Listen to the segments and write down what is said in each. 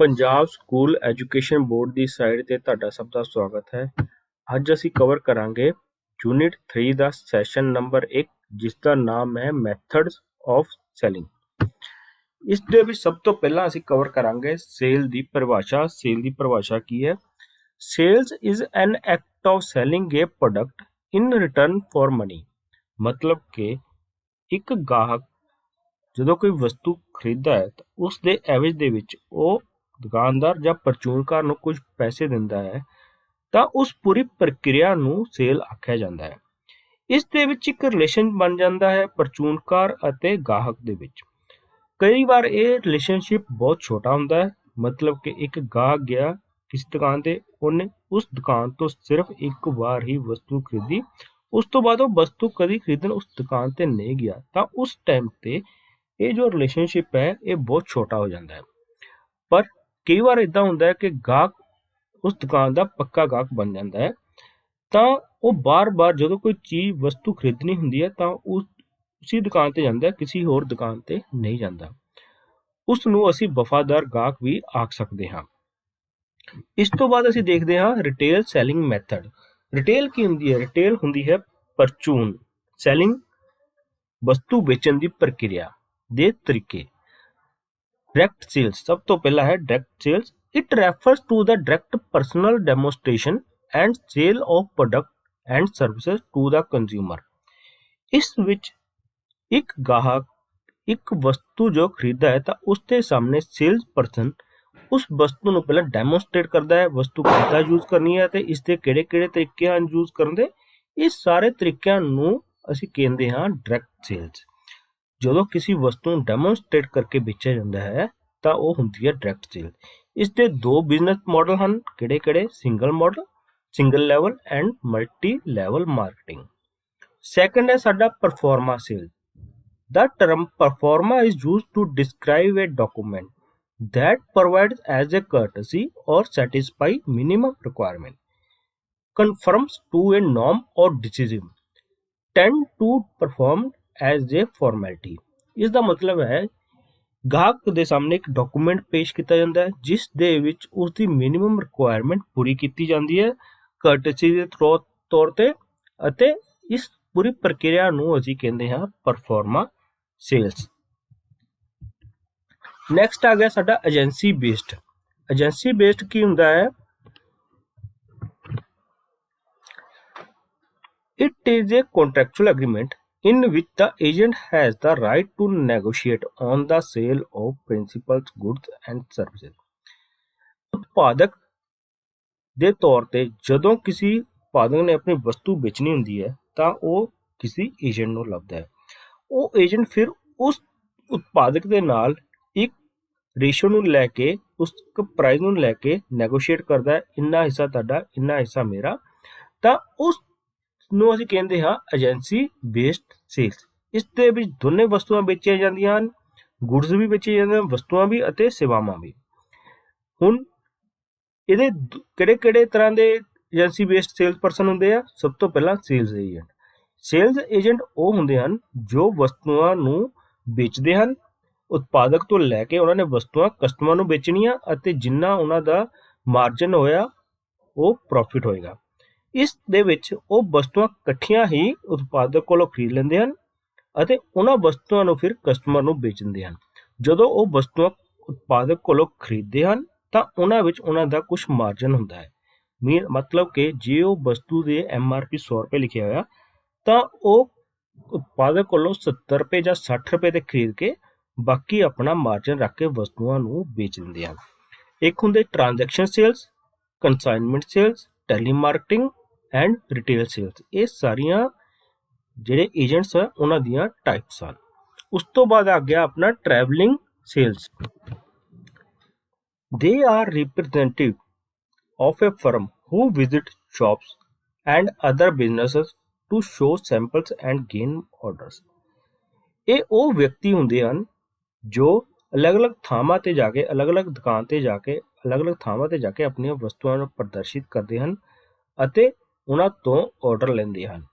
Punjab school education board ਦੀ site ਤੇ ਤੁਹਾਡਾ ਸਭ ਦਾ ਸਵਾਗਤ ਹੈ। ਅੱਜ ਅਸੀਂ ਕਵਰ ਕਰਾਂਗੇ ਯੂਨਿਟ 3 ਦਾ ਸੈਸ਼ਨ ਨੰਬਰ 1, ਜਿਸ ਦਾ ਨਾਮ ਹੈ ਮੈਥਡਸ ਆਫ ਸੈਲਿੰਗ। ਇਸ ਦੇ ਵਿੱਚ ਸਭ ਤੋਂ ਪਹਿਲਾਂ ਅਸੀਂ ਕਵਰ ਕਰਾਂਗੇ ਸੇਲ ਦੀ ਪਰਿਭਾਸ਼ਾ। ਸੇਲ ਦੀ ਪਰਿਭਾਸ਼ਾ ਕੀ ਹੈ? Sales is an act of selling a product in return for money. ਮਤਲਬ ਕਿ ਇੱਕ ਗਾਹਕ ਜਦੋਂ ਕੋਈ ਵਸਤੂ ਖਰੀਦਦਾ ਹੈ ਤਾਂ ਉਸ ਦੇ ਐਵਜ ਦੇ ਵਿੱਚ ਉਹ ਦੁਕਾਨਦਾਰ ਜਾਂ ਪਰਚੂਨਕਾਰ ਨੂੰ ਕੁਝ ਪੈਸੇ ਦਿੰਦਾ ਹੈ, ਤਾਂ ਉਸ ਪੂਰੀ ਪ੍ਰਕਿਰਿਆ ਨੂੰ ਸੇਲ ਆਖਿਆ ਜਾਂਦਾ ਹੈ। ਇਸ ਦੇ ਵਿੱਚ ਇੱਕ ਰਿਲੇਸ਼ਨ ਬਣ ਜਾਂਦਾ ਹੈ ਪਰਚੂਨਕਾਰ ਅਤੇ ਗਾਹਕ ਦੇ ਵਿੱਚ। ਕਈ ਵਾਰ ਇਹ ਰਿਲੇਸ਼ਨਸ਼ਿਪ ਬਹੁਤ ਛੋਟਾ ਹੁੰਦਾ ਹੈ, ਮਤਲਬ ਕਿ ਇੱਕ ਗਾਹਕ ਗਿਆ ਕਿਸੇ ਦੁਕਾਨ ਤੇ, ਉਹਨੇ ਉਸ ਦੁਕਾਨ ਤੋਂ ਸਿਰਫ ਇੱਕ ਵਾਰ ਹੀ ਵਸਤੂ ਖਰੀਦੀ, ਉਸ ਤੋਂ ਬਾਅਦ ਉਹ ਵਸਤੂ ਕਦੀ ਖਰੀਦਣ ਉਸ ਦੁਕਾਨ ਤੇ ਨਹੀਂ ਗਿਆ, ਤਾਂ ਉਸ ਟਾਈਮ ਤੇ ਇਹ ਜੋ ਰਿਲੇਸ਼ਨਸ਼ਿਪ ਹੈ ਇਹ ਬਹੁਤ ਛੋਟਾ ਹੋ ਜਾਂਦਾ ਹੈ। ਪਰ ਕਈ ਵਾਰ ਇਦਾਂ ਹੁੰਦਾ ਹੈ ਕਿ ਗਾਹਕ ਉਸ ਦੁਕਾਨ ਦਾ ਪੱਕਾ ਗਾਹਕ ਬਣ ਜਾਂਦਾ ਹੈ, ਤਾਂ ਉਹ ਬਾਰ-ਬਾਰ ਜਦੋਂ ਕੋਈ ਚੀਜ਼ ਵਸਤੂ ਖਰੀਦਣੀ ਹੁੰਦੀ ਹੈ ਤਾਂ ਉਸੇ ਦੁਕਾਨ ਤੇ ਜਾਂਦਾ ਹੈ, ਕਿਸੇ ਹੋਰ ਦੁਕਾਨ ਤੇ ਨਹੀਂ ਜਾਂਦਾ। ਉਸ ਨੂੰ ਅਸੀਂ ਵਫਾਦਾਰ ਗਾਹਕ ਵੀ ਆਖ ਸਕਦੇ ਹਾਂ। ਇਸ ਤੋਂ ਬਾਅਦ ਅਸੀਂ ਦੇਖਦੇ ਹਾਂ ਰਿਟੇਲ ਸੈਲਿੰਗ ਮੈਥਡ। ਰਿਟੇਲ ਕੀ ਹੁੰਦੀ ਹੈ? ਰਿਟੇਲ ਹੁੰਦੀ ਹੈ ਪਰਚੂਨ, ਸੈਲਿੰਗ ਵਸਤੂ ਵੇਚਣ ਦੀ ਪ੍ਰਕਿਰਿਆ ਦੇ ਤਰੀਕੇ। ਡਾਇਰੈਕਟ ਸੇਲਸ ਸਭ ਤੋਂ ਪਹਿਲਾ ਹੈ direct sales. It refers to the direct personal demonstration and sale of product and services to the consumer. ਇਸ ਵਿੱਚ ਇੱਕ ਗਾਹਕ ਇੱਕ ਵਸਤੂ ਜੋ ਖਰੀਦਦਾ ਹੈ ਤਾਂ ਉਸ ਦੇ ਸਾਹਮਣੇ ਸੇਲਸ ਪਰਸਨ ਉਸ ਵਸਤੂ ਨੂੰ ਪਹਿਲਾਂ ਡੈਮੋਸਟ੍ਰੇਟ ਕਰਦਾ ਹੈ, ਵਸਤੂ ਕਿੱਦਾਂ ਯੂਜ਼ ਕਰਨੀ ਹੈ ਤੇ ਇਸ ਦੇ ਕਿਹੜੇ-ਕਿਹੜੇ ਤਰੀਕੇ ਹਨ ਯੂਜ਼ ਕਰਨ ਦੇ। ਇਹ ਸਾਰੇ ਤਰੀਕਿਆਂ ਨੂੰ ਅਸੀਂ ਕਹਿੰਦੇ ਹਾਂ ਡਾਇਰੈਕਟ ਸੇਲਸ। ਜਦੋਂ ਕਿਸੇ ਵਸਤੂ ਨੂੰ ਡੈਮੋਨਸਟ੍ਰੇਟ ਕਰਕੇ ਵੇਚਿਆ ਜਾਂਦਾ ਹੈ ਤਾਂ ਉਹ ਹੁੰਦੀ ਹੈ ਡਾਇਰੈਕਟ ਸੇਲ। ਇਸ ਦੇ ਦੋ ਬਿਜ਼ਨਸ ਮਾਡਲ ਹਨ। ਕਿਹੜੇ-ਕਿਹੜੇ? Single model, single level and multi level marketing. Second ਹੈ ਸਾਡਾ proforma sale. The term performa is used to describe a document that provides as a courtesy or satisfy minimum requirement, conforms to a norm or decision, tend to perform as a formality। ਇਸ ਦਾ ਮਤਲਬ ਹੈ ਗਾਹਕ ਦੇ ਸਾਹਮਣੇ ਇੱਕ document ਪੇਸ਼ ਕੀਤਾ ਜਾਂਦਾ ਹੈ ਜਿਸ ਦੇ ਵਿੱਚ ਉਸ ਦੀ ਮਿਨੀਮਮ ਰਿਕੁਆਇਰਮੈਂਟ ਪੂਰੀ ਕੀਤੀ ਜਾਂਦੀ ਹੈ ਕਰਟਸੀ ਦੇ ਤੌਰ ਤੇ, ਅਤੇ ਇਸ ਪੂਰੀ ਪ੍ਰਕਿਰਿਆ ਨੂੰ ਅਸੀਂ ਕਹਿੰਦੇ ਹਾਂ ਪਰਫਾਰਮਾ ਸੇਲਸ। ਨੈਕਸਟ ਆ ਗਿਆ ਸਾਡਾ ਏਜੰਸੀ ਬੇਸਡ। ਏਜੰਸੀ ਬੇਸਡ ਕੀ ਹੁੰਦਾ ਹੈ? It is a contractual agreement in which the agent has the right to negotiate on the sale of principal goods and services। ਉਤਪਾਦਕ ਦੇ ਤੌਰ ਤੇ ਜਦੋਂ ਕਿਸੇ ਉਤਪਾਦਕ ਨੇ ਆਪਣੀ ਵਸਤੂ ਵੇਚਣੀ ਹੁੰਦੀ ਹੈ ਤਾਂ ਉਹ ਕਿਸੇ ਏਜੰਟ ਨੂੰ ਲੱਭਦਾ ਹੈ। ਉਹ ਏਜੰਟ ਫਿਰ ਉਸ ਉਤਪਾਦਕ ਦੇ ਨਾਲ ਇੱਕ ਰੇਸ਼ੋ ਨੂੰ ਲੈ ਕੇ, ਉਸ ਪ੍ਰਾਈਸ ਨੂੰ ਲੈ ਕੇ ਨੈਗੋਸ਼ੀਏਟ ਕਰਦਾ ਹੈ, ਇੰਨਾ ਹਿੱਸਾ ਤੁਹਾਡਾ, ਇੰਨਾ ਹਿੱਸਾ ਮੇਰਾ। ਤਾਂ ਉਸ ਨੂੰ ਅਸੀਂ ਕਹਿੰਦੇ ਹਾਂ ਏਜੰਸੀ ਬੇਸਡ ਸੇਲਸ। ਇਸ ਦੇ ਵਿੱਚ ਦੋਨੇ ਵਸਤੂਆਂ ਵੇਚੀਆਂ ਜਾਂਦੀਆਂ ਹਨ, ਗੁਡਸ ਵੀ ਵੇਚੇ ਜਾਂਦੇ ਹਨ, ਵਸਤੂਆਂ ਵੀ ਅਤੇ ਸੇਵਾਵਾਂ ਵੀ। ਹੁਣ ਇਹਦੇ ਕਿਹੜੇ-ਕਿਹੜੇ ਤਰ੍ਹਾਂ ਦੇ ਏਜੰਸੀ ਬੇਸਡ ਸੇਲਸ ਪਰਸਨ ਹੁੰਦੇ ਆ? ਸਭ ਤੋਂ ਪਹਿਲਾਂ ਸੇਲਸ ਏਜੰਟ। ਸੇਲਸ ਏਜੰਟ ਉਹ ਹੁੰਦੇ ਹਨ ਜੋ ਵਸਤੂਆਂ ਨੂੰ ਵੇਚਦੇ ਹਨ, ਉਤਪਾਦਕ ਤੋਂ ਲੈ ਕੇ ਉਹਨਾਂ ਨੇ ਵਸਤੂਆਂ ਕਸਟਮਰ ਨੂੰ ਵੇਚਣੀਆਂ ਅਤੇ ਜਿੰਨਾ ਉਹਨਾਂ ਦਾ ਮਾਰਜਨ ਹੋਇਆ ਉਹ ਪ੍ਰੋਫਿਟ ਹੋਏਗਾ। ਇਸ ਦੇ ਵਿੱਚ ਉਹ ਵਸਤੂਆਂ ਇਕੱਠੀਆਂ ਹੀ ਉਤਪਾਦਕ ਕੋਲੋਂ ਖਰੀਦ ਲੈਂਦੇ ਹਨ ਅਤੇ ਉਹਨਾਂ ਵਸਤੂਆਂ ਨੂੰ ਫਿਰ ਕਸਟਮਰ ਨੂੰ ਵੇਚ ਦਿੰਦੇ ਹਨ। ਜਦੋਂ ਉਹ ਵਸਤੂਆਂ ਉਤਪਾਦਕ ਕੋਲੋਂ ਖਰੀਦਦੇ ਹਨ ਤਾਂ ਉਹਨਾਂ ਵਿੱਚ ਉਹਨਾਂ ਦਾ ਕੁਝ ਮਾਰਜਨ ਹੁੰਦਾ ਹੈ। ਮਤਲਬ ਕਿ ਜੇ ਉਹ ਵਸਤੂ ਦੇ MRP 100 ਰੁਪਏ ਲਿਖਿਆ ਹੋਇਆ ਤਾਂ ਉਹ ਉਤਪਾਦਕ ਕੋਲੋਂ 70 ਰੁਪਏ ਜਾਂ 60 ਰੁਪਏ ਤੇ ਖਰੀਦ ਕੇ ਬਾਕੀ ਆਪਣਾ ਮਾਰਜਨ ਰੱਖ ਕੇ ਵਸਤੂਆਂ ਨੂੰ ਵੇਚ ਦਿੰਦੇ ਹਨ। ਇੱਕ ਹੁੰਦੇ transaction sales, consignment sales, telemarketing and retail sales. ਇਹ ਸਾਰੀਆਂ ਜਿਹੜੇ ਏਜੰਟਸ ਆ ਉਹਨਾਂ ਦੀਆਂ ਟਾਈਪਸ ਹਨ। ਉਸ ਤੋਂ ਬਾਅਦ ਆ ਗਿਆ ਆਪਣਾ travelling sales. They are representative of a firm who visit shops and other businesses to show samples and gain orders. ਇਹ ਉਹ ਵਿਅਕਤੀ ਹੁੰਦੇ ਹਨ ਜੋ ਅਲੱਗ-ਅਲੱਗ ਥਾਵਾਂ ਤੇ ਜਾ ਕੇ, ਅਲੱਗ-ਅਲੱਗ ਦੁਕਾਨ ਤੇ ਜਾ ਕੇ, ਅਲੱਗ-ਅਲੱਗ ਥਾਵਾਂ ਤੇ ਜਾ ਕੇ ਆਪਣੀਆਂ ਵਸਤੂਆਂ ਨੂੰ ਪ੍ਰਦਰਸ਼ਿਤ ਕਰਦੇ ਹਨ ਅਤੇ ਉਹਨਾਂ ਤੋਂ ਆਰਡਰ ਲੈਂਦੇ ਹਨ।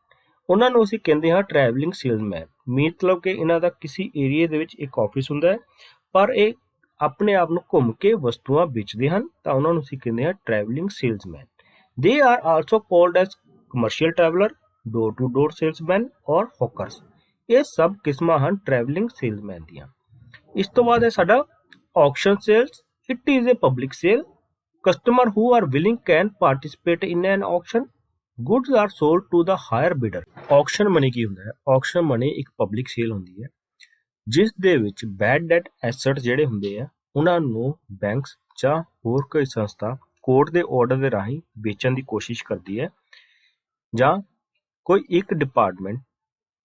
ਉਹਨਾਂ ਨੂੰ ਅਸੀਂ ਕਹਿੰਦੇ ਹਾਂ ਟਰੈਵਲਿੰਗ ਸੇਲਸਮੈਨ। ਮਤਲਬ ਕਿ ਇਹਨਾਂ ਦਾ ਕਿਸੇ ਏਰੀਏ ਦੇ ਵਿੱਚ ਇੱਕ ਆਫਿਸ ਹੁੰਦਾ ਹੈ, ਪਰ ਇਹ ਆਪਣੇ ਆਪ ਨੂੰ ਘੁੰਮ ਕੇ ਵਸਤੂਆਂ ਵੇਚਦੇ ਹਨ ਤਾਂ ਉਹਨਾਂ ਨੂੰ ਅਸੀਂ ਕਹਿੰਦੇ ਹਾਂ travelling salesman. They are also called as commercial traveller, door to door salesman or hawkers. ਇਹ ਸਭ ਕਿਸਮਾਂ ਹਨ ਟਰੈਵਲਿੰਗ ਸੇਲਸਮੈਨ ਦੀਆਂ। ਇਸ ਤੋਂ ਬਾਅਦ ਹੈ ਸਾਡਾ auction sales. It is a public sale. Customer who are willing can participate in an auction. Goods are sold to the higher bidder. Auction money ਕੀ ਹੁੰਦਾ ਹੈ? Auction money ਇੱਕ public sale ਹੁੰਦੀ ਹੈ ਜਿਸ ਦੇ ਵਿੱਚ bad debt assets ਜਿਹੜੇ ਹੁੰਦੇ ਆ ਉਹਨਾਂ ਨੂੰ ਬੈਂਕਸ ਜਾਂ ਹੋਰ ਕੋਈ ਸੰਸਥਾ ਕੋਰਟ ਦੇ ਆਰਡਰ ਦੇ ਰਾਹੀਂ ਵੇਚਣ ਦੀ ਕੋਸ਼ਿਸ਼ ਕਰਦੀ ਹੈ, ਜਾਂ ਕੋਈ ਇੱਕ ਡਿਪਾਰਟਮੈਂਟ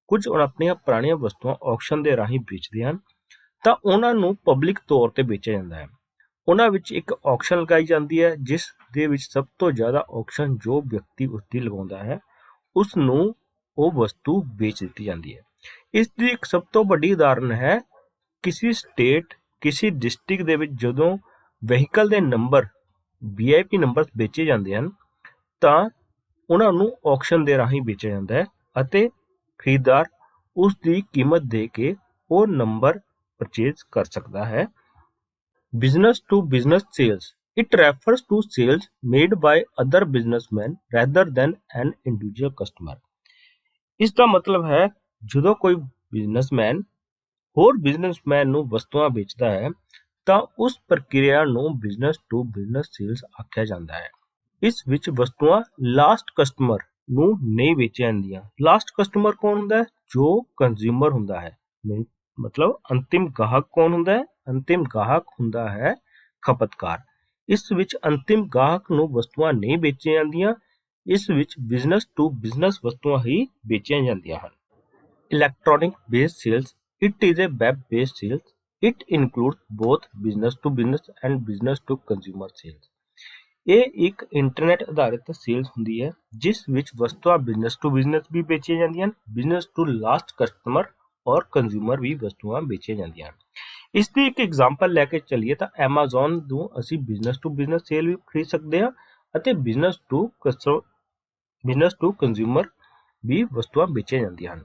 ਕੁਝ ਆਪਣੀਆਂ ਪੁਰਾਣੀਆਂ ਵਸਤੂਆਂ auction ਦੇ ਰਾਹੀਂ ਵੇਚਦੇ ਹਨ ਤਾਂ ਉਹਨਾਂ ਨੂੰ ਪਬਲਿਕ ਤੌਰ ਤੇ ਵੇਚਿਆ ਜਾਂਦਾ ਹੈ। ਉਹਨਾਂ ਵਿੱਚ ਇੱਕ auction ਲਗਾਈ ਜਾਂਦੀ ਹੈ ਜਿਸ ਦੇ ਵਿੱਚ ਸਭ ਤੋਂ ਜ਼ਿਆਦਾ auction ਜੋ ਵਿਅਕਤੀ ਉਸਦੀ ਲਗਾਉਂਦਾ ਹੈ ਉਸ ਨੂੰ ਉਹ ਵਸਤੂ ਵੇਚ ਦਿੱਤੀ ਜਾਂਦੀ ਹੈ। ਇਸ ਦੀ ਇੱਕ ਸਭ ਤੋਂ ਵੱਡੀ ਉਦਾਹਰਨ ਹੈ ਕਿਸੇ ਸਟੇਟ, ਕਿਸੇ ਡਿਸਟ੍ਰਿਕਟ ਦੇ ਵਿੱਚ ਜਦੋਂ ਵਹੀਕਲ ਦੇ ਨੰਬਰ VIP ਨੰਬਰ ਵੇਚੇ ਜਾਂਦੇ ਹਨ ਤਾਂ ਉਹਨਾਂ ਨੂੰ auction ਦੇ ਰਾਹੀਂ ਵੇਚਿਆ ਜਾਂਦਾ ਹੈ ਅਤੇ ਖਰੀਦਦਾਰ ਉਸ ਦੀ ਕੀਮਤ ਦੇ ਕੇ ਉਹ ਨੰਬਰ ਪਰਚੇਜ਼ ਕਰ ਸਕਦਾ ਹੈ। Business to business sales, it refers to sales made by other businessman rather than an individual customer. ਇਸ ਦਾ ਮਤਲਬ ਹੈ ਜਦੋਂ ਕੋਈ ਬਿਜ਼ਨਸਮੈਨ ਹੋਰ ਬਿਜ਼ਨਸਮੈਨ ਨੂੰ ਵਸਤੂਆਂ ਵੇਚਦਾ ਹੈ ਤਾਂ ਉਸ ਪ੍ਰਕਿਰਿਆ ਨੂੰ ਬਿਜ਼ਨਸ ਟੂ ਬਿਜ਼ਨਸ ਸੇਲਸ ਆਖਿਆ ਜਾਂਦਾ ਹੈ। ਇਸ ਵਿੱਚ ਵਸਤੂਆਂ ਲਾਸਟ ਕਸਟਮਰ ਨੂੰ ਨਹੀਂ ਵੇਚੀਆਂ ਜਾਂਦੀਆਂ। ਲਾਸਟ ਕਸਟਮਰ ਕੌਣ ਹੁੰਦਾ ਹੈ? ਜੋ ਕੰਜ਼ਿਊਮਰ ਹੁੰਦਾ ਹੈ। ਮਤਲਬ ਅੰਤਿਮ ਗਾਹਕ ਕੌਣ ਹੁੰਦਾ ਹੈ? ਅੰਤਿਮ ਗਾਹਕ ਹੁੰਦਾ ਹੈ ਖਪਤਕਾਰ। ਇਸ ਵਿੱਚ ਅੰਤਿਮ ਗਾਹਕ ਨੂੰ ਵਸਤੂਆਂ ਨਹੀਂ ਵੇਚੀਆਂ ਜਾਂਦੀਆਂ, ਇਸ ਵਿੱਚ ਬਿਜ਼ਨਸ ਟੂ ਬਿਜ਼ਨਸ ਵਸਤੂਆਂ ਹੀ ਵੇਚੀਆਂ ਜਾਂਦੀਆਂ ਹਨ। Electronic based sales, it is a web based sales, it includes both business to business and business to consumer sales. ਇਹ ਇੱਕ ਇੰਟਰਨੈਟ ਆਧਾਰਿਤ ਸੇਲਸ ਹੁੰਦੀ ਹੈ ਜਿਸ ਵਿੱਚ ਵਸਤੂਆਂ ਬਿਜ਼ਨਸ ਟੂ ਬਿਜ਼ਨਸ ਵੀ ਵੇਚੀਆਂ ਜਾਂਦੀਆਂ ਹਨ, ਬਿਜ਼ਨਸ ਟੂ ਲਾਸਟ ਕਸਟਮਰ ਔਰ ਕੰਜ਼ਿਊਮਰ ਵੀ ਵਸਤੂਆਂ ਵੇਚੀਆਂ ਜਾਂਦੀਆਂ ਹਨ। ਇਸ ਦੀ ਇੱਕ ਐਗਜ਼ਾਮਪਲ ਲੈ ਕੇ ਚੱਲੀਏ ਤਾਂ ਐਮਾਜ਼ੋਨ ਨੂੰ ਅਸੀਂ ਬਿਜ਼ਨਸ ਟੂ ਬਿਜ਼ਨਸ ਸੇਲ ਵੀ ਖਰੀਦ ਸਕਦੇ ਹਾਂ ਅਤੇ ਬਿਜ਼ਨਸ ਟੂ ਕੰਜ਼ਿਊਮਰ ਵੀ ਵਸਤੂਆਂ ਵੇਚੀਆਂ ਜਾਂਦੀਆਂ ਹਨ।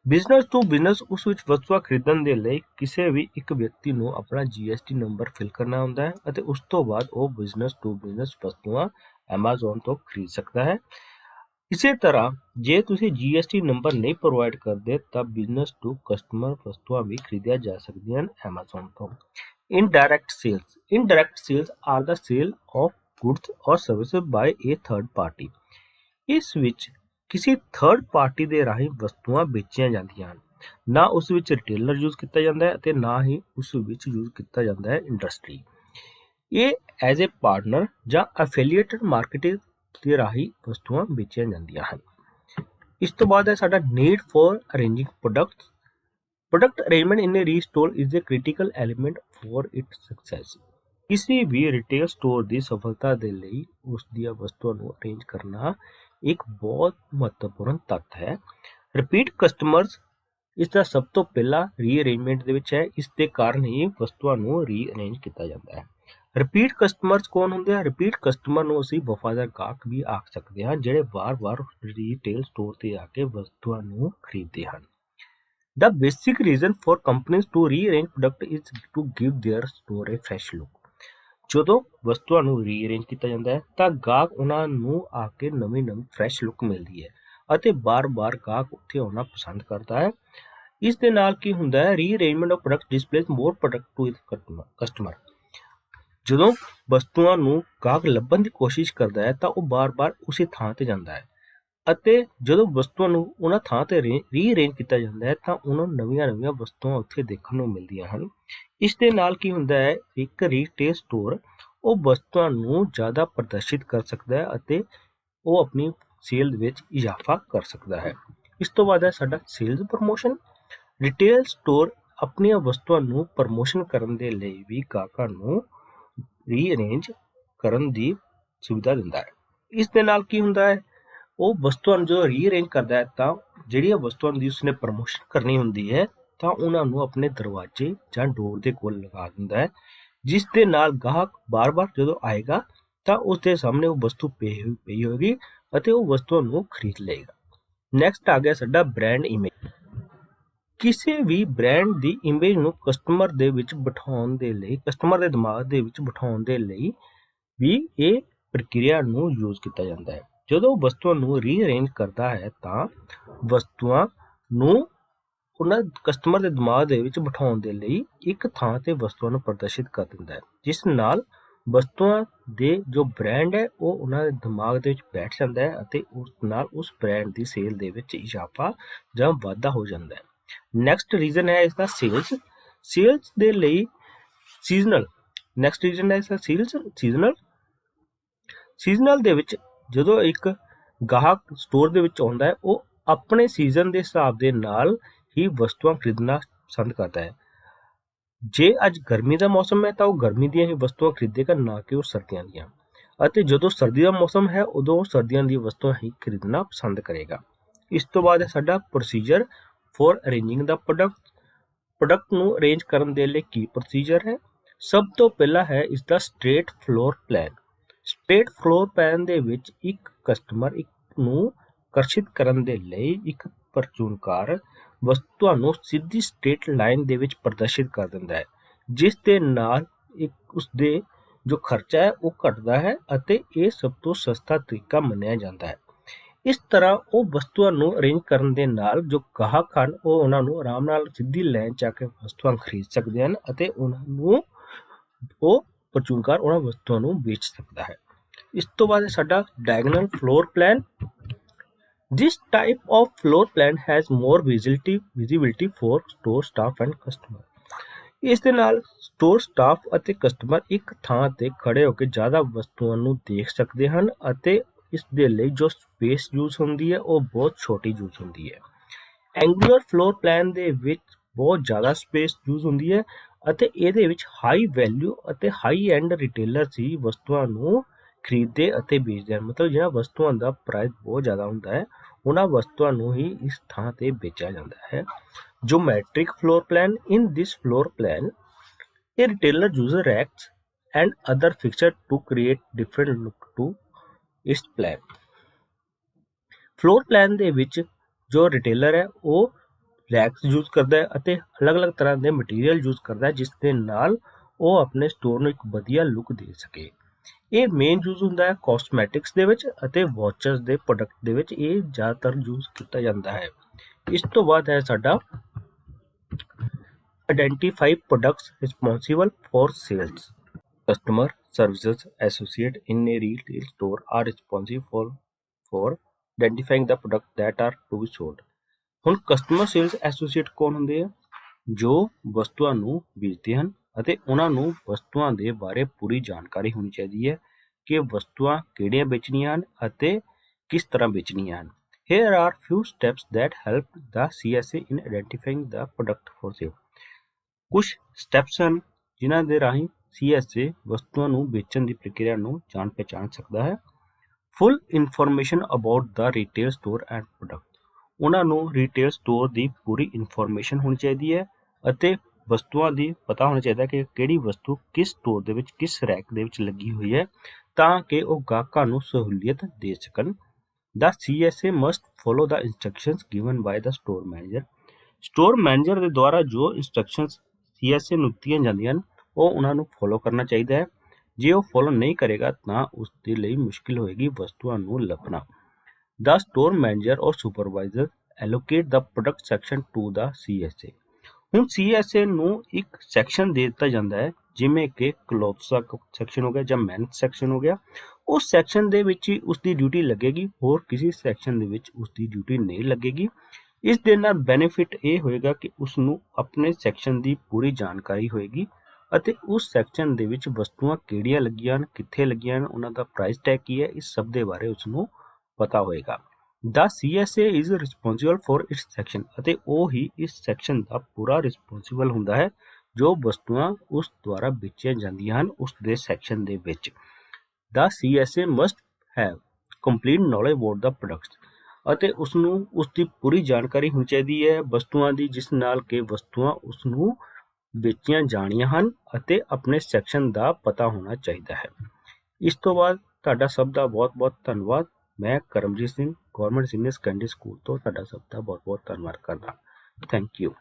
ਬਿਜ਼ਨਸ ਟੂ ਬਿਜ਼ਨਸ ਉਸ ਵਿੱਚ ਵਸਤੂਆਂ ਖਰੀਦਣ ਦੇ ਲਈ ਕਿਸੇ ਵੀ ਇੱਕ ਵਿਅਕਤੀ ਨੂੰ ਆਪਣਾ GST ਨੰਬਰ ਫਿਲ ਕਰਨਾ ਹੁੰਦਾ ਹੈ ਅਤੇ ਉਸ ਤੋਂ ਬਾਅਦ ਉਹ ਬਿਜ਼ਨਸ ਟੂ ਬਿਜ਼ਨਸ ਵਸਤੂਆਂ ਐਮਾਜ਼ੋਨ ਤੋਂ ਖਰੀਦ ਸਕਦਾ ਹੈ। ਇਸੇ ਤਰ੍ਹਾਂ ਜੇ ਤੁਸੀਂ GST ਨੰਬਰ ਨਹੀਂ ਪ੍ਰੋਵਾਈਡ ਕਰਦੇ ਤਾਂ ਬਿਜ਼ਨਸ ਟੂ ਕਸਟਮਰ ਵਸਤੂਆਂ ਵੀ ਖਰੀਦੀਆਂ ਜਾ ਸਕਦੀਆਂ ਹਨ ਐਮਾਜ਼ੋਨ ਤੋਂ। Indirect sales, indirect sales are the sale of goods or services by a third party. ਇਸ ਵਿੱਚ ਕਿਸੇ ਥਰਡ ਪਾਰਟੀ ਦੇ ਰਾਹੀਂ ਵਸਤੂਆਂ ਵੇਚੀਆਂ ਜਾਂਦੀਆਂ ਹਨ। ਨਾ ਉਸ ਵਿੱਚ ਰਿਟੇਲਰ ਯੂਜ਼ ਕੀਤਾ ਜਾਂਦਾ ਹੈ ਅਤੇ ਨਾ ਹੀ ਉਸ ਵਿੱਚ ਯੂਜ਼ ਕੀਤਾ ਜਾਂਦਾ ਹੈ ਇੰਡਸਟਰੀ। ਇਹ ਐਜ਼ ਏ ਪਾਰਟਨਰ ਜਾਂ ਐਫੀਲੀਏਟਡ ਮਾਰਕੀਟਿੰਗ ਦੇ ਰਾਹੀਂ ਵਸਤੂਆਂ ਵੇਚੀਆਂ ਜਾਂਦੀਆਂ ਹਨ। ਇਸ ਤੋਂ ਬਾਅਦ ਹੈ ਸਾਡਾ need for arranging products. Product arrangement in a restore is a critical element for its success. ਕਿਸੇ ਵੀ ਰਿਟੇਲ ਸਟੋਰ ਦੀ ਸਫਲਤਾ ਦੇ ਲਈ ਉਸ ਦੀਆਂ ਵਸਤੂਆਂ ਨੂੰ ਅਰੇਂਜ ਕਰਨਾ ਇੱਕ ਬਹੁਤ ਮਹੱਤਵਪੂਰਨ ਤੱਤ ਹੈ। ਰਿਪੀਟ ਕਸਟਮਰਸ ਇਸ ਦਾ ਸਭ ਤੋਂ ਪਹਿਲਾ ਰੀਅਰੇਂਜਮੈਂਟ ਦੇ ਵਿੱਚ ਹੈ। ਇਸ ਦੇ ਕਾਰਨ ਹੀ ਵਸਤੂਆਂ ਨੂੰ ਰੀਅਰੇਂਜ ਕੀਤਾ ਜਾਂਦਾ ਹੈ। ਰਿਪੀਟ ਕਸਟਮਰਸ ਕੌਣ ਹੁੰਦੇ ਆ? ਰਿਪੀਟ ਕਸਟਮਰ ਨੂੰ ਅਸੀਂ ਵਫਾਦਾਰ ਗਾਹਕ ਵੀ ਆਖ ਸਕਦੇ ਹਾਂ ਜਿਹੜੇ ਵਾਰ-ਵਾਰ ਰੀਟੇਲ ਸਟੋਰ ਤੇ ਆ ਕੇ ਵਸਤੂਆਂ ਨੂੰ ਖਰੀਦਦੇ ਹਨ। The basic reason for companies to rearrange product is to give their store a fresh look. ਜਦੋਂ ਵਸਤੂਆਂ ਨੂੰ ਰੀਅਰੇਂਜ ਕੀਤਾ ਜਾਂਦਾ ਹੈ ਤਾਂ ਗਾਹਕ ਉਹਨਾਂ ਨੂੰ ਆ ਕੇ ਨਵੀਂ ਫਰੈਸ਼ ਲੁੱਕ ਮਿਲਦੀ ਹੈ ਅਤੇ ਬਾਰ-ਬਾਰ ਗਾਹਕ ਉੱਥੇ ਆਉਣਾ ਪਸੰਦ ਕਰਦਾ ਹੈ। ਇਸ ਦੇ ਨਾਲ ਕੀ ਹੁੰਦਾ ਹੈ? Rearrangement of product displays more product to customer. ਜਦੋਂ ਵਸਤੂਆਂ ਨੂੰ ਗਾਹਕ ਲੱਭਣ ਦੀ ਕੋਸ਼ਿਸ਼ ਕਰਦਾ ਹੈ ਤਾਂ ਉਹ ਬਾਰ-ਬਾਰ ਉਸੇ ਥਾਂ ਤੇ ਜਾਂਦਾ ਹੈ ਅਤੇ ਜਦੋਂ ਵਸਤੂਆਂ ਨੂੰ ਉਹਨਾਂ ਥਾਂ ਤੇ ਰੀਅਰੇਂਜ ਕੀਤਾ ਜਾਂਦਾ ਹੈ ਤਾਂ ਉਹਨਾਂ ਨੂੰ ਨਵੀਆਂ ਵਸਤੂਆਂ ਉੱਥੇ ਦੇਖਣ ਨੂੰ ਮਿਲਦੀਆਂ ਹਨ। ਇਸ ਦੇ ਨਾਲ ਕੀ ਹੁੰਦਾ ਹੈ? ਇੱਕ ਰੀਟੇਲ ਸਟੋਰ ਉਹ ਵਸਤੂਆਂ ਨੂੰ ਜ਼ਿਆਦਾ ਪ੍ਰਦਰਸ਼ਿਤ ਕਰ ਸਕਦਾ ਹੈ ਅਤੇ ਉਹ ਆਪਣੀ ਸੇਲ ਦੇ ਵਿੱਚ ਇਜ਼ਾਫਾ ਕਰ ਸਕਦਾ ਹੈ। ਇਸ ਤੋਂ ਬਾਅਦ ਹੈ ਸਾਡਾ ਸੇਲਸ ਪ੍ਰਮੋਸ਼ਨ। ਰਿਟੇਲ ਸਟੋਰ ਆਪਣੀਆਂ ਵਸਤੂਆਂ ਨੂੰ ਪ੍ਰਮੋਸ਼ਨ ਕਰਨ ਦੇ ਲਈ ਵੀ ਗਾਹਕਾਂ ਨੂੰ ਰੀਅਰੇਂਜ ਕਰਨ ਦੀ ਸੁਵਿਧਾ ਦਿੰਦਾ ਹੈ। ਇਸ ਦੇ ਨਾਲ ਕੀ ਹੁੰਦਾ ਹੈ? ਉਹ ਵਸਤੂਆਂ ਨੂੰ ਜਦੋਂ ਰੀਅਰੇਂਜ ਕਰਦਾ ਹੈ ਤਾਂ ਜਿਹੜੀਆਂ ਵਸਤੂਆਂ ਦੀ ਉਸਨੇ ਪ੍ਰਮੋਸ਼ਨ ਕਰਨੀ ਹੁੰਦੀ ਹੈ ਤਾਂ ਉਹਨਾਂ ਨੂੰ ਆਪਣੇ ਦਰਵਾਜ਼ੇ ਜਾਂ ਡੋਰ ਦੇ ਕੋਲ ਲਗਾ ਦਿੰਦਾ ਹੈ, ਜਿਸ ਦੇ ਨਾਲ ਗਾਹਕ ਬਾਰ-ਬਾਰ ਜਦੋਂ ਆਏਗਾ ਤਾਂ ਉਸ ਦੇ ਸਾਹਮਣੇ ਉਹ ਵਸਤੂ ਪਈ ਹੋਏਗੀ ਅਤੇ ਉਹ ਵਸਤੂਆਂ ਨੂੰ ਖਰੀਦ ਲਏਗਾ। ਨੈਕਸਟ ਆ ਗਿਆ ਸਾਡਾ ਬ੍ਰਾਂਡ ਇਮੇਜ। ਕਿਸੇ ਵੀ ਬ੍ਰਾਂਡ ਦੀ ਇਮੇਜ ਨੂੰ ਕਸਟਮਰ ਦੇ ਵਿੱਚ ਬਿਠਾਉਣ ਦੇ ਲਈ, ਕਸਟਮਰ ਦੇ ਦਿਮਾਗ ਦੇ ਵਿੱਚ ਬਿਠਾਉਣ ਦੇ ਲਈ ਵੀ ਇਹ ਪ੍ਰਕਿਰਿਆ ਨੂੰ ਯੂਜ਼ ਕੀਤਾ ਜਾਂਦਾ ਹੈ। ਜਦੋਂ ਵਸਤੂਆਂ ਨੂੰ ਰੀਅਰੇਂਜ ਕਰਦਾ ਹੈ ਤਾਂ ਵਸਤੂਆਂ ਨੂੰ ਉਹਨਾਂ ਕਸਟਮਰ ਦੇ ਦਿਮਾਗ ਦੇ ਵਿੱਚ ਬਿਠਾਉਣ ਦੇ ਲਈ ਇੱਕ ਥਾਂ ਤੇ ਵਸਤੂਆਂ ਨੂੰ ਪ੍ਰਦਰਸ਼ਿਤ ਕਰ ਦਿੰਦਾ ਹੈ, ਜਿਸ ਨਾਲ ਵਸਤੂਆਂ ਦੇ ਜੋ ਬ੍ਰਾਂਡ ਹੈ ਉਹ ਉਹਨਾਂ ਦੇ ਦਿਮਾਗ ਦੇ ਵਿੱਚ ਬੈਠ ਜਾਂਦਾ ਹੈ ਅਤੇ ਉਸ ਨਾਲ ਉਸ ਬ੍ਰਾਂਡ ਦੀ ਸੇਲ ਦੇ ਵਿੱਚ ਇਜ਼ਾਫਾ ਜਾਂ ਵਾਧਾ ਹੋ ਜਾਂਦਾ ਹੈ। ਨੈਕਸਟ ਰੀਜ਼ਨ ਹੈ ਇਸਦਾ ਸੇਲਸ ਦੇ ਲਈ ਸੀਜ਼ਨਲ। ਨੈਕਸਟ ਰੀਜ਼ਨ ਹੈ ਇਸਦਾ ਸੀਜ਼ਨਲ ਦੇ ਵਿੱਚ ਜਦੋਂ ਇੱਕ ਗਾਹਕ ਸਟੋਰ ਦੇ ਵਿੱਚ ਆਉਂਦਾ ਹੈ ਉਹ ਆਪਣੇ ਸੀਜ਼ਨ ਦੇ ਹਿਸਾਬ ਦੇ ਨਾਲ ਹੀ ਵਸਤੂਆਂ ਖਰੀਦਣਾ ਪਸੰਦ ਕਰਦਾ ਹੈ। ਜੇ ਅੱਜ ਗਰਮੀ ਦਾ ਮੌਸਮ ਹੈ ਤਾਂ ਉਹ ਗਰਮੀ ਦੀਆਂ ਹੀ ਵਸਤੂਆਂ ਖਰੀਦੇਗਾ, ਨਾ ਕਿ ਉਹ ਸਰਦੀਆਂ ਦੀਆਂ, ਅਤੇ ਜਦੋਂ ਸਰਦੀ ਦਾ ਮੌਸਮ ਹੈ ਉਦੋਂ ਉਹ ਸਰਦੀਆਂ ਦੀਆਂ ਵਸਤੂਆਂ ਹੀ ਖਰੀਦਣਾ ਪਸੰਦ ਕਰੇਗਾ। ਇਸ ਤੋਂ ਬਾਅਦ ਹੈ ਸਾਡਾ ਪ੍ਰੋਸੀਜਰ ਫॉर ਅਰੇਂਜਿੰਗ ਦਾ ਪ੍ਰੋਡਕਟ ਨੂੰ ਅਰੇਂਜ ਕਰਨ ਦੇ ਲਈ ਕੀ ਪ੍ਰੋਸੀਜਰ ਹੈ। ਸਭ ਤੋਂ ਪਹਿਲਾਂ ਹੈ ਇਸ ਦਾ ਸਟ੍ਰੇਟ ਫਲੋਰ ਪਲਾਨ ਦੇ ਵਿੱਚ ਇੱਕ ਕਸਟਮਰ ਨੂੰ ਆਕਰਸ਼ਿਤ ਕਰਨ ਦੇ ਲਈ ਇੱਕ ਪਰਚੂਨਕਾਰ ਵਸਤੂਆਂ ਨੂੰ ਸਿੱਧੀ ਸਟ੍ਰੇਟ ਲਾਈਨ ਦੇ ਵਿੱਚ ਪ੍ਰਦਰਸ਼ਿਤ ਕਰ ਦਿੰਦਾ ਹੈ, ਜਿਸ ਦੇ ਨਾਲ ਉਸਦੇ ਜੋ ਖਰਚਾ ਹੈ ਉਹ ਘਟਦਾ ਹੈ ਅਤੇ ਇਹ ਸਭ ਤੋਂ ਸਸਤਾ ਤਰੀਕਾ ਮੰਨਿਆ ਜਾਂਦਾ ਹੈ। ਇਸ ਤਰ੍ਹਾਂ ਉਹ ਵਸਤੂਆਂ ਨੂੰ ਅਰੇਂਜ ਕਰਨ ਦੇ ਨਾਲ ਜੋ ਗਾਹਕ ਹਨ ਉਹ ਉਹਨਾਂ ਨੂੰ ਆਰਾਮ ਨਾਲ ਸਿੱਧੀ ਲਾਈਨ 'ਚ ਆ ਕੇ ਵਸਤੂਆਂ ਖਰੀਦ ਸਕਦੇ ਹਨ ਅਤੇ ਉਹਨਾਂ ਨੂੰ ਉਹ ਪਰਚੂਨਕਾਰ ਉਹਨਾਂ ਵਸਤੂਆਂ ਨੂੰ ਵੇਚ ਸਕਦਾ ਹੈ। ਇਸ ਤੋਂ ਬਾਅਦ ਸਾਡਾ diagonal floor plan. This type of floor plan has more visibility for store staff and customer. ਇਸ ਦੇ ਨਾਲ ਸਟੋਰ ਸਟਾਫ ਅਤੇ ਕਸਟਮਰ ਇੱਕ ਥਾਂ ਤੇ ਖੜੇ ਹੋ ਕੇ ਜ਼ਿਆਦਾ ਵਸਤੂਆਂ ਨੂੰ ਦੇਖ ਸਕਦੇ ਹਨ ਅਤੇ ਇਸ ਦੇ ਲਈ ਜੋ ਸਪੇਸ ਯੂਜ਼ ਹੁੰਦੀ ਹੈ ਉਹ ਬਹੁਤ ਛੋਟੀ ਯੂਜ਼ ਹੁੰਦੀ ਹੈ। ਐਂਗੂਲਰ ਫਲੋਰ ਪਲਾਨ ਦੇ ਵਿੱਚ ਬਹੁਤ ਜ਼ਿਆਦਾ ਸਪੇਸ ਯੂਜ਼ ਹੁੰਦੀ ਹੈ ਅਤੇ ਇਹਦੇ ਵਿੱਚ ਹਾਈ ਵੈਲਿਊ ਅਤੇ ਹਾਈ ਐਂਡ ਰਿਟੇਲਰਸ ਹੀ ਵਸਤੂਆਂ ਨੂੰ ਖਰੀਦਦੇ ਅਤੇ ਵੇਚਦੇ ਹਨ। ਮਤਲਬ ਜਿਹੜਾ ਵਸਤੂਆਂ ਦਾ ਪ੍ਰਾਈਸ ਬਹੁਤ ਜ਼ਿਆਦਾ ਹੁੰਦਾ ਹੈ ਉਹਨਾਂ ਵਸਤੂਆਂ ਨੂੰ ਹੀ ਇਸ ਥਾਂ ਤੇ ਵੇਚਿਆ ਜਾਂਦਾ ਹੈ। Geometric floor plan. In this floor plan, a retailer uses racks and other fixtures to create different look to its plan. Floor plan ਦੇ ਵਿੱਚ ਜੋ ਰਿਟੇਲਰ ਹੈ ਉਹ ਰੈਕਸ ਯੂਜ਼ ਕਰਦਾ ਹੈ ਅਤੇ ਅਲੱਗ-ਅਲੱਗ ਤਰ੍ਹਾਂ ਦੇ ਮਟੀਰੀਅਲ ਯੂਜ਼ ਕਰਦਾ ਹੈ, ਜਿਸ ਦੇ ਨਾਲ ਉਹ ਆਪਣੇ ਸਟੋਰ ਨੂੰ ਇੱਕ ਵਧੀਆ ਲੁੱਕ ਦੇ ਸਕੇ। ਇਹ ਮੇਨ ਯੂਜ਼ ਹੁੰਦਾ ਹੈ ਕਾਸਮੈਟਿਕਸ ਦੇ ਵਿੱਚ ਅਤੇ ਵਾਚਸ ਦੇ ਪ੍ਰੋਡਕਟ ਦੇ ਵਿੱਚ ਇਹ ਜ਼ਿਆਦਾਤਰ ਯੂਜ਼ ਕੀਤਾ ਜਾਂਦਾ ਹੈ। ਇਸ ਤੋਂ ਬਾਅਦ ਹੈ ਸਾਡਾ identify products responsible for sales. Customer services associate in a retail store are responsible for identifying the product that are to be sold. ਹੁਣ ਕਸਟਮਰ ਸੇਲਸ ਐਸੋਸੀਏਟ ਕੌਣ ਹੁੰਦੇ ਆ? ਜੋ ਵਸਤੂਆਂ ਨੂੰ ਵੇਚਦੇ ਹਨ ਅਤੇ ਉਹਨਾਂ ਨੂੰ ਵਸਤੂਆਂ ਦੇ ਬਾਰੇ ਪੂਰੀ ਜਾਣਕਾਰੀ ਹੋਣੀ ਚਾਹੀਦੀ ਹੈ ਕਿ ਵਸਤੂਆਂ ਕਿਹੜੀਆਂ ਵੇਚਣੀਆਂ ਹਨ ਅਤੇ ਕਿਸ ਤਰ੍ਹਾਂ ਵੇਚਣੀਆਂ ਹਨ। Here are few steps that help the CSA in identifying the product for sale. ਕੁਝ ਸਟੈਪਸ ਹਨ ਜਿਨ੍ਹਾਂ ਦੇ ਰਾਹੀਂ CSA ਵਸਤੂਆਂ ਨੂੰ ਵੇਚਣ ਦੀ ਪ੍ਰਕਿਰਿਆ ਨੂੰ ਜਾਣ ਪਹਿਚਾਣ ਸਕਦਾ ਹੈ। Full information about the retail store and product. ਉਹਨਾਂ ਨੂੰ ਰੀਟੇਲ ਸਟੋਰ ਦੀ ਪੂਰੀ ਇਨਫੋਰਮੇਸ਼ਨ ਹੋਣੀ ਚਾਹੀਦੀ ਹੈ ਅਤੇ ਵਸਤੂਆਂ ਦੀ ਪਤਾ ਹੋਣਾ ਚਾਹੀਦਾ ਕਿ ਕਿਹੜੀ ਵਸਤੂ ਕਿਸ ਸਟੋਰ ਦੇ ਵਿੱਚ ਕਿਸ ਰੈਕ ਦੇ ਵਿੱਚ ਲੱਗੀ ਹੋਈ ਹੈ ਤਾਂ ਕਿ ਉਹ ਗਾਹਕਾਂ ਨੂੰ ਸਹੂਲੀਅਤ ਦੇ ਸਕਣ। The CSA must follow the instructions given by the store manager. Store manager ਦੇ ਦੁਆਰਾ ਜੋ ਇੰਸਟਰਕਸ਼ਨਸ CSA ਨੂੰ ਦਿੱਤੀਆਂ ਜਾਂਦੀਆਂ ਹਨ ਉਹ ਉਹਨਾਂ ਨੂੰ ਫੋਲੋ ਕਰਨਾ ਚਾਹੀਦਾ ਹੈ। ਜੇ ਉਹ ਫੋਲੋ ਨਹੀਂ ਕਰੇਗਾ ਤਾਂ ਉਸ ਦੇ ਲਈ ਮੁਸ਼ਕਿਲ ਹੋਏਗੀ ਵਸਤੂਆਂ ਨੂੰ ਲੱਭਣਾ। The store manager or supervisor allocate the product section to the CSA. ਹੁਣ CSA ਨੂੰ ਇੱਕ ਸੈਕਸ਼ਨ ਦੇ ਦਿੱਤਾ ਜਾਂਦਾ ਹੈ ਜਿਵੇਂ ਕਿ ਕਲੋਥਸ ਦਾ ਸੈਕਸ਼ਨ ਹੋ ਗਿਆ ਜਾਂ ਮੈਨਸ ਸੈਕਸ਼ਨ ਹੋ ਗਿਆ। ਉਸ ਸੈਕਸ਼ਨ ਦੇ ਵਿੱਚ ਹੀ ਉਸਦੀ ਡਿਊਟੀ ਲੱਗੇਗੀ, ਹੋਰ ਕਿਸੇ ਸੈਕਸ਼ਨ ਦੇ ਵਿੱਚ ਉਸਦੀ ਡਿਊਟੀ ਨਹੀਂ ਲੱਗੇਗੀ। ਇਸ ਦੇ ਨਾਲ ਬੈਨੀਫਿਟ ਇਹ ਹੋਏਗਾ ਕਿ ਉਸ ਨੂੰ ਆਪਣੇ ਸੈਕਸ਼ਨ ਦੀ ਪੂਰੀ ਜਾਣਕਾਰੀ ਹੋਏਗੀ ਅਤੇ ਉਸ ਸੈਕਸ਼ਨ ਦੇ ਵਿੱਚ ਵਸਤੂਆਂ ਕਿਹੜੀਆਂ ਲੱਗੀਆਂ ਹਨ, ਕਿੱਥੇ ਲੱਗੀਆਂ ਹਨ, ਉਹਨਾਂ ਦਾ ਪ੍ਰਾਈਸ ਟੈਗ ਕੀ ਹੈ, ਇਸ ਸਭ ਦੇ ਬਾਰੇ ਉਸ ਨੂੰ ਪਤਾ ਹੋਏਗਾ। The CSA is responsible for its section ਅਤੇ ਉਹ ਹੀ ਇਸ ਸੈਕਸ਼ਨ ਦਾ ਪੂਰਾ ਰਿਸਪੌਂਸਿਬਲ ਹੁੰਦਾ ਹੈ ਜੋ ਵਸਤੂਆਂ ਉਸ ਦੁਆਰਾ ਵੇਚੀਆਂ ਜਾਂਦੀਆਂ ਹਨ ਉਸ ਦੇ ਸੈਕਸ਼ਨ ਦੇ ਵਿੱਚ। The CSA must have complete knowledge about the products ਅਤੇ ਉਸ ਨੂੰ ਉਸ ਦੀ ਪੂਰੀ ਜਾਣਕਾਰੀ ਹੋਣੀ ਚਾਹੀਦੀ ਹੈ ਵਸਤੂਆਂ ਦੀ, ਜਿਸ ਨਾਲ ਕਿ ਵਸਤੂਆਂ ਉਸ ਨੂੰ ਵੇਚੀਆਂ ਜਾਣੀਆਂ ਹਨ ਅਤੇ ਆਪਣੇ ਸੈਕਸ਼ਨ ਦਾ ਪਤਾ ਹੋਣਾ ਚਾਹੀਦਾ ਹੈ। ਇਸ ਤੋਂ ਬਾਅਦ ਤੁਹਾਡਾ ਸਭ ਦਾ ਬਹੁਤ-ਬਹੁਤ ਧੰਨਵਾਦ। ਮੈਂ Karamjit Singh government senior secondary school ਤੋਂ ਤੁਹਾਡਾ ਸਭ ਦਾ ਬਹੁਤ-ਬਹੁਤ ਧੰਨਵਾਦ ਕਰਦਾ। Thank you.